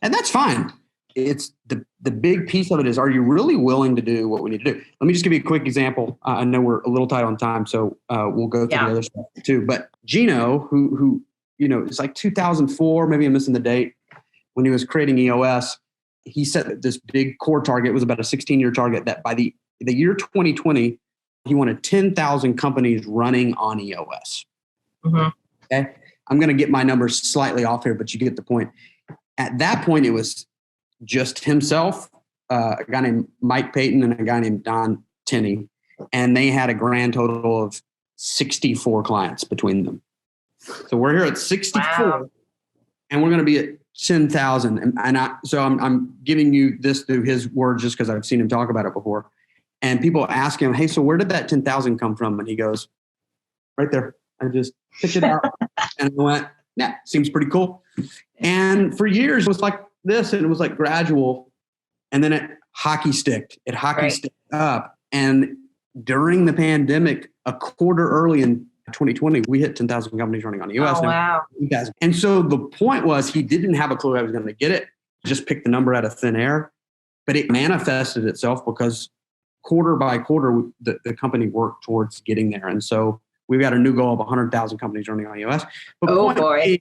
And that's fine. It's the big piece of it is, are you really willing to do what we need to do? Let me just give you a quick example. I know we're a little tight on time, so we'll go through the other stuff too. But Gino, who it's like 2004, maybe I'm missing the date, when he was creating EOS, he set this big core target. It was about a 16-year target that by the year 2020, he wanted 10,000 companies running on EOS. Mm-hmm. Okay. I'm going to get my numbers slightly off here, but you get the point. At that point, it was just himself, a guy named Mike Payton, and a guy named Don Tenney. And they had a grand total of 64 clients between them. So we're here at 64, Wow. and we're going to be at 10,000. So I'm giving you this through his words just because I've seen him talk about it before. And people ask him, hey, so where did that 10,000 come from? And he goes, right there. I just picked it out. And I went, yeah, seems pretty cool. And for years, it was like this, and it was like gradual. And then it hockey sticked. It hockey sticked up. And during the pandemic, a quarter early in 2020, we hit 10,000 companies running on the US. Oh, wow. And so the point was, he didn't have a clue I was going to get it. Just picked the number out of thin air. But it manifested itself because quarter by quarter, the company worked towards getting there. And so we've got a new goal of 100,000 companies running on the US. But Oh, boy.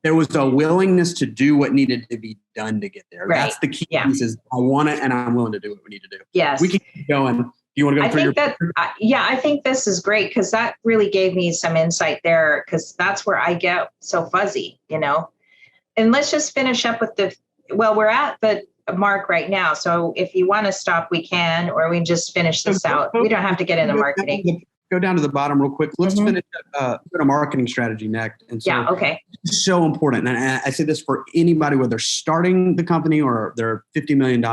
There was a willingness to do what needed to be done to get there. Right. That's the key piece is I want it and I'm willing to do what we need to do. Yes. We can keep going. Do you want to go through I think this is great because that really gave me some insight there because that's where I get so fuzzy, you know. And let's just finish up with we're at the mark right now. So if you want to stop, we can, or we can just finish this out. We don't have to get into marketing. Go down to the bottom real quick. Let's finish up a marketing strategy next. And so okay. It's so important. And I say this for anybody, whether they're starting the company or they're $50 million.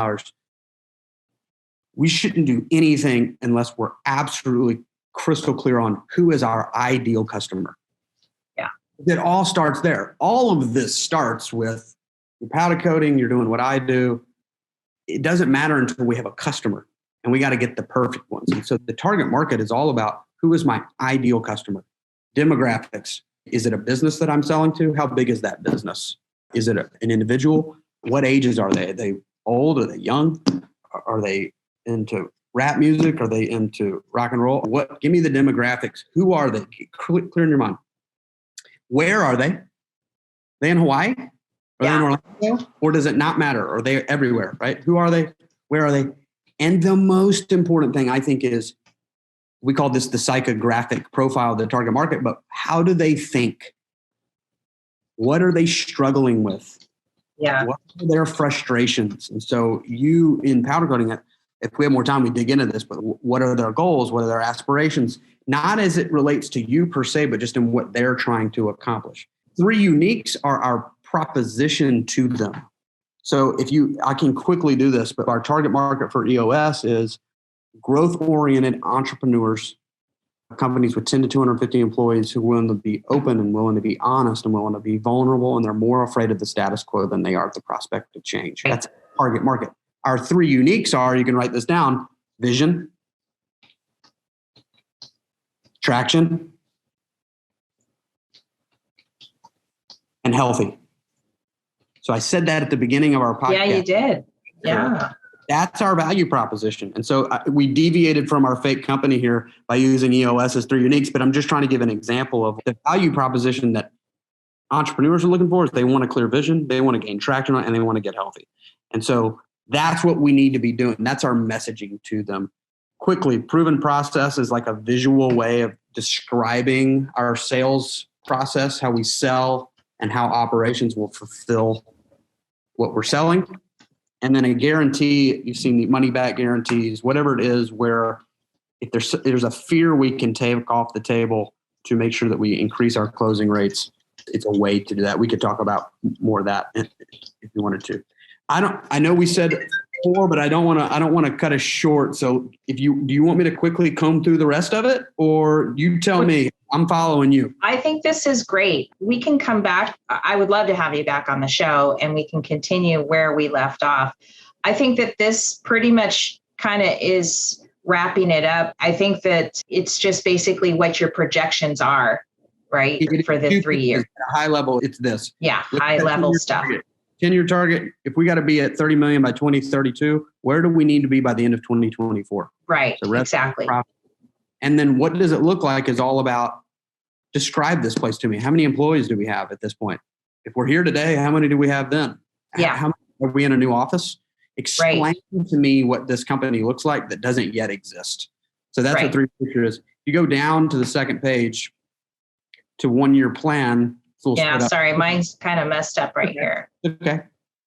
We shouldn't do anything unless we're absolutely crystal clear on who is our ideal customer. Yeah. It all starts there. All of this starts with your powder coating, you're doing what I do. It doesn't matter until we have a customer, and we got to get the perfect ones. And so the target market is all about who is my ideal customer. Demographics. Is it a business that I'm selling to? How big is that business? Is it an individual? What ages are they? Are they old? Are they young? Are they into rap music? Are they into rock and roll? Give me the demographics. Who are they? Clear in your mind. Where are they? Are they in Hawaii? Are they in Orlando? Or does it not matter? Are they everywhere, right? Who are they? Where are they? And the most important thing I think is, we call this the psychographic profile of the target market, but how do they think? What are they struggling with? Yeah. What are their frustrations? And so you, in powder coating, if we have more time, we dig into this, but what are their goals? What are their aspirations? Not as it relates to you per se, but just in what they're trying to accomplish. 3 uniques are our proposition to them. So I can quickly do this, but our target market for EOS is growth-oriented entrepreneurs, companies with 10 to 250 employees who are willing to be open and willing to be honest and willing to be vulnerable, and they're more afraid of the status quo than they are of the prospect of change. That's target market. Our 3 uniques are, you can write this down, vision, traction, and healthy. So I said that at the beginning of our podcast. Yeah, you did. Yeah. That's our value proposition. And so we deviated from our fake company here by using EOS as 3 uniques, but I'm just trying to give an example of the value proposition that entrepreneurs are looking for is they want a clear vision, they want to gain traction, and they want to get healthy. And so that's what we need to be doing. That's our messaging to them. Quickly, proven process is like a visual way of describing our sales process, how we sell, and how operations will fulfill what we're selling. And then a guarantee, you've seen the money back guarantees, whatever it is, where if there's a fear we can take off the table to make sure that we increase our closing rates, it's a way to do that. We could talk about more of that if you wanted to. I know we said 4, but I don't want to cut us short. So do you want me to quickly comb through the rest of it, or you tell me? I'm following you. I think this is great. We can come back. I would love to have you back on the show and we can continue where we left off. I think that this pretty much kind of is wrapping it up. I think that it's just basically what your projections are, right? For the 3 years. At a high level, it's this. Yeah, high level stuff. 10-year target. If we got to be at 30 million by 2032, where do we need to be by the end of 2024? Right, exactly. And then what does it look like is all about, describe this place to me. How many employees do we have at this point? If we're here today, how many do we have then? Yeah. How many, are we in a new office? Explain to me what this company looks like that doesn't yet exist. So that's what 3 picture is. You go down to the second page to 1 year plan. Yeah, sorry, mine's kind of messed up right here. Okay.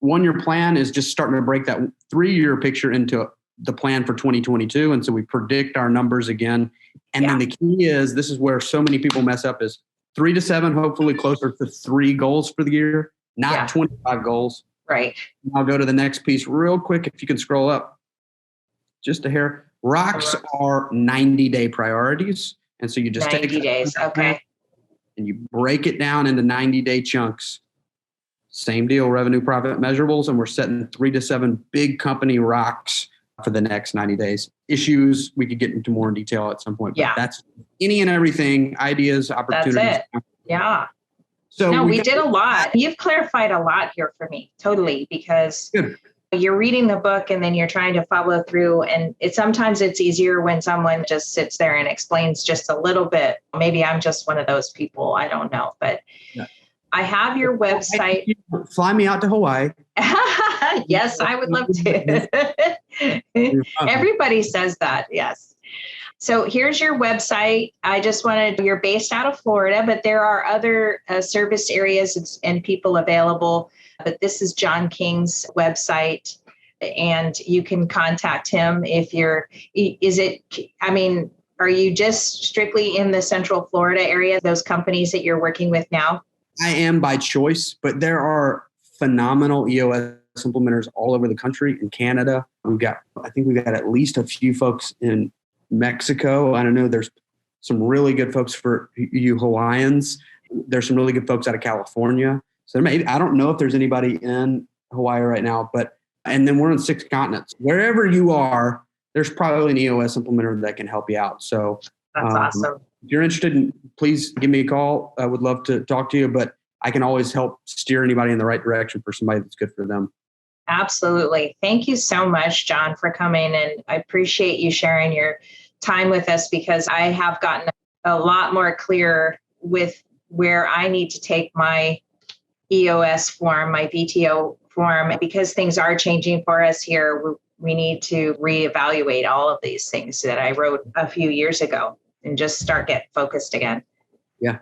1-year plan is just starting to break that 3-year picture into the plan for 2022. And so we predict our numbers again. And then the key is, this is where so many people mess up, is 3 to 7, hopefully closer to 3 goals for the year, not 25 goals. Right. I'll go to the next piece real quick. If you can scroll up just a hair. Rocks are 90-day priorities. And so you just 90 take days. Okay. and you break it down into 90-day chunks. Same deal, revenue, profit measurables. And we're setting 3 to 7 big company rocks for the next 90 days. Issues, we could get into more in detail at some point. But that's any and everything, ideas, opportunities. That's it. Yeah. So no, we did a lot. You've clarified a lot here for me, totally, because you're reading the book and then you're trying to follow through. And sometimes it's easier when someone just sits there and explains just a little bit. Maybe I'm just one of those people. I don't know. But I have your website. Fly me out to Hawaii. Yes, I would love to. Everybody says that. Yes. So here's your website. I just you're based out of Florida, but there are other service areas and people available. But this is John King's website, and you can contact him if are you just strictly in the Central Florida area, those companies that you're working with now? I am by choice, but there are phenomenal EOS implementers all over the country. In Canada, I think we've got at least a few folks in Mexico. I don't know. There's some really good folks for you Hawaiians. There's some really good folks out of California. So I don't know if there's anybody in Hawaii right now, and then we're on 6 continents. Wherever you are, there's probably an EOS implementer that can help you out. So that's awesome. If you're interested, please give me a call. I would love to talk to you, but I can always help steer anybody in the right direction for somebody that's good for them. Absolutely. Thank you so much, John, for coming. And I appreciate you sharing your time with us, because I have gotten a lot more clear with where I need to take my EOS form, my VTO form, because things are changing for us here. We need to reevaluate all of these things that I wrote a few years ago and just start get focused again. Yeah.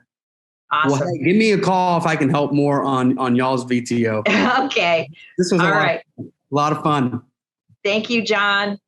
Awesome. Well, hey, give me a call if I can help more on y'all's VTO. Okay. This was a lot of fun. Thank you, John.